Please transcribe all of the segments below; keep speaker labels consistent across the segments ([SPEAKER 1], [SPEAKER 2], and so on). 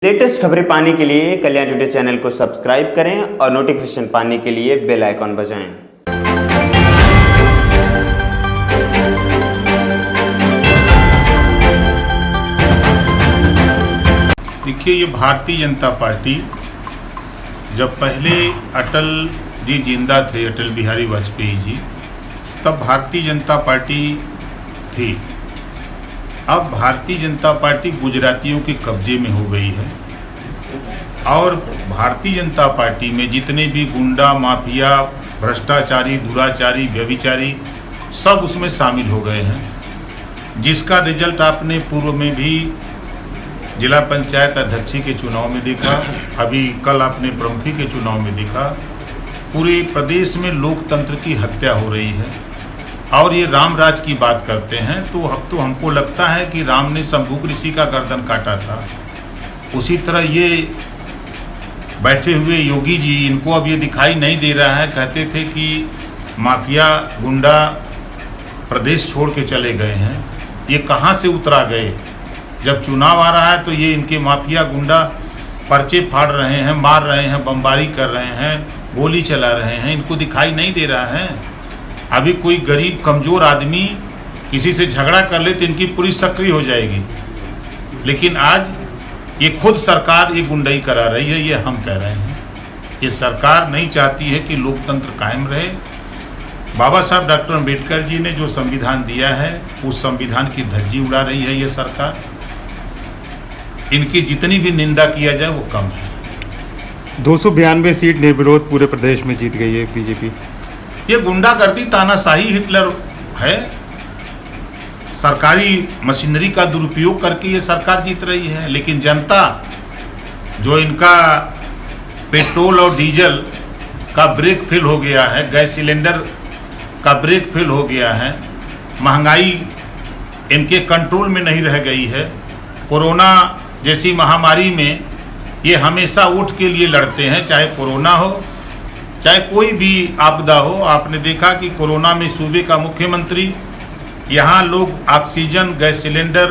[SPEAKER 1] Latest खबरें पाने के लिए कल्याण टुडे चैनल को सब्सक्राइब करें और नोटिफिकेशन पाने के लिए बेल आइकॉन बजाएं।
[SPEAKER 2] देखिए, ये भारतीय जनता पार्टी जब पहले अटल जी जिंदा थे, अटल बिहारी वाजपेयी जी, तब भारतीय जनता पार्टी थी। अब भारतीय जनता पार्टी गुजरातियों के कब्जे में हो गई है और भारतीय जनता पार्टी में जितने भी गुंडा, माफिया, भ्रष्टाचारी, दुराचारी, व्यभिचारी सब उसमें शामिल हो गए हैं, जिसका रिजल्ट आपने पूर्व में भी जिला पंचायत अध्यक्षी के चुनाव में देखा, अभी कल आपने प्रमुखी के चुनाव में देखा। पूरे प्रदेश में लोकतंत्र की हत्या हो रही है और ये राम राज की बात करते हैं तो अब तो हमको लगता है कि राम ने शंभुक ऋषि का गर्दन काटा था, उसी तरह ये बैठे हुए योगी जी, इनको अब ये दिखाई नहीं दे रहा है। कहते थे कि माफिया गुंडा प्रदेश छोड़ के चले गए हैं, ये कहाँ से उतरा गए? जब चुनाव आ रहा है तो ये इनके माफिया गुंडा पर्चे फाड़ रहे हैं, मार रहे हैं, बमबारी कर रहे हैं, गोली चला रहे हैं, इनको दिखाई नहीं दे रहा है। अभी कोई गरीब कमज़ोर आदमी किसी से झगड़ा कर ले तो इनकी पुलिस सक्रिय हो जाएगी, लेकिन आज ये खुद सरकार ये गुंडाई करा रही है। ये हम कह रहे हैं, ये सरकार नहीं चाहती है कि लोकतंत्र कायम रहे। बाबा साहब डॉक्टर अम्बेडकर जी ने जो संविधान दिया है, उस संविधान की धज्जी उड़ा रही है ये सरकार। इनकी जितनी भी निंदा किया जाए वो कम है।
[SPEAKER 3] 292 सीट निर्विरोध पूरे प्रदेश में जीत गई है बीजेपी।
[SPEAKER 2] ये गुंडागर्दी, तानाशाही हिटलर है। सरकारी मशीनरी का दुरुपयोग करके ये सरकार जीत रही है, लेकिन जनता जो इनका पेट्रोल और डीजल का ब्रेक फेल हो गया है, गैस सिलेंडर का ब्रेक फेल हो गया है, महंगाई इनके कंट्रोल में नहीं रह गई है। कोरोना जैसी महामारी में ये हमेशा वोट के लिए लड़ते हैं, चाहे कोरोना हो चाहे कोई भी आपदा हो। आपने देखा कि कोरोना में सूबे का मुख्यमंत्री, यहाँ लोग ऑक्सीजन, गैस सिलेंडर,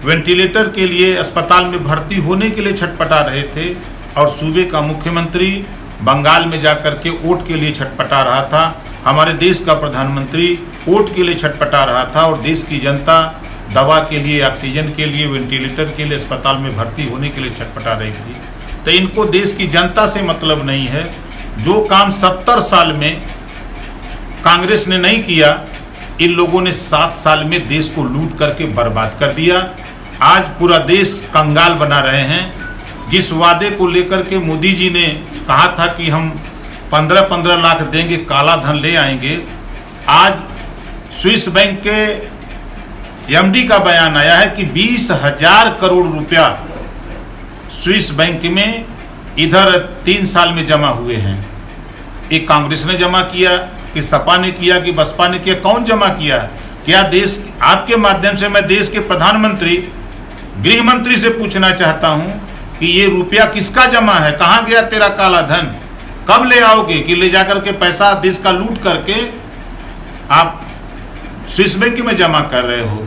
[SPEAKER 2] वेंटिलेटर के लिए अस्पताल में भर्ती होने के लिए छटपटा रहे थे और सूबे का मुख्यमंत्री बंगाल में जाकर के वोट के लिए छटपटा रहा था। हमारे देश का प्रधानमंत्री वोट के लिए छटपटा रहा था और देश की जनता दवा के लिए, ऑक्सीजन के लिए, वेंटिलेटर के लिए अस्पताल में भर्ती होने के लिए छटपटा रही थी। तो इनको देश की जनता से मतलब नहीं है। जो काम 70 साल में कांग्रेस ने नहीं किया, इन लोगों ने 7 साल में देश को लूट करके बर्बाद कर दिया। आज पूरा देश कंगाल बना रहे हैं। जिस वादे को लेकर के मोदी जी ने कहा था कि हम 15-15 लाख देंगे, काला धन ले आएंगे, आज स्विस बैंक के एमडी का बयान आया है कि 20,000 करोड़ रुपया स्विस बैंक में इधर 3 साल में जमा हुए हैं। एक कांग्रेस ने जमा किया कि सपा ने किया कि बसपा ने किया? कौन जमा किया? क्या देश, आपके माध्यम से मैं देश के प्रधानमंत्री, गृह मंत्री से पूछना चाहता हूं कि ये रुपया किसका जमा है? कहां गया तेरा काला धन? कब ले आओगे कि ले जाकर के पैसा देश का लूट करके आप स्विस बैंक में जमा कर रहे हो?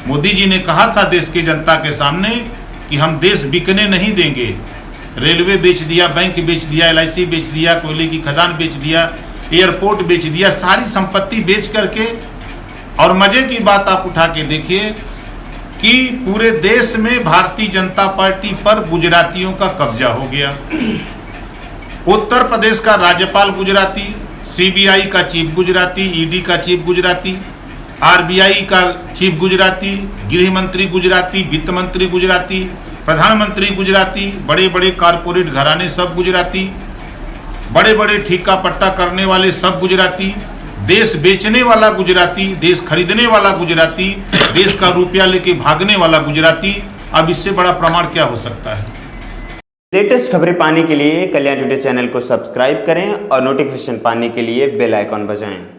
[SPEAKER 2] मोदी जी ने कहा था देश की जनता के सामने कि हम देश बिकने नहीं देंगे। रेलवे बेच दिया, बैंक बेच दिया, LIC बेच दिया, कोयले की खदान बेच दिया, एयरपोर्ट बेच दिया, सारी संपत्ति बेच करके। और मजे की बात आप उठा के देखिए कि पूरे देश में भारतीय जनता पार्टी पर गुजरातियों का कब्जा हो गया। उत्तर प्रदेश का राज्यपाल गुजराती, CBI का चीफ गुजराती, ED का चीफ गुजराती, RBI का चीफ गुजराती, गृह मंत्री गुजराती, वित्त मंत्री गुजराती, प्रधानमंत्री गुजराती, बड़े बड़े कारपोरेट घराने सब गुजराती, बड़े बड़े ठेका पट्टा करने वाले सब गुजराती, देश बेचने वाला गुजराती, देश खरीदने वाला गुजराती, देश का रुपया लेके भागने वाला गुजराती। अब इससे बड़ा प्रमाण क्या हो सकता है?
[SPEAKER 1] लेटेस्ट खबरें पाने के लिए कल्याण टुडे चैनल को सब्सक्राइब करें और नोटिफिकेशन पाने के लिए बेल आइकॉन बजाएं।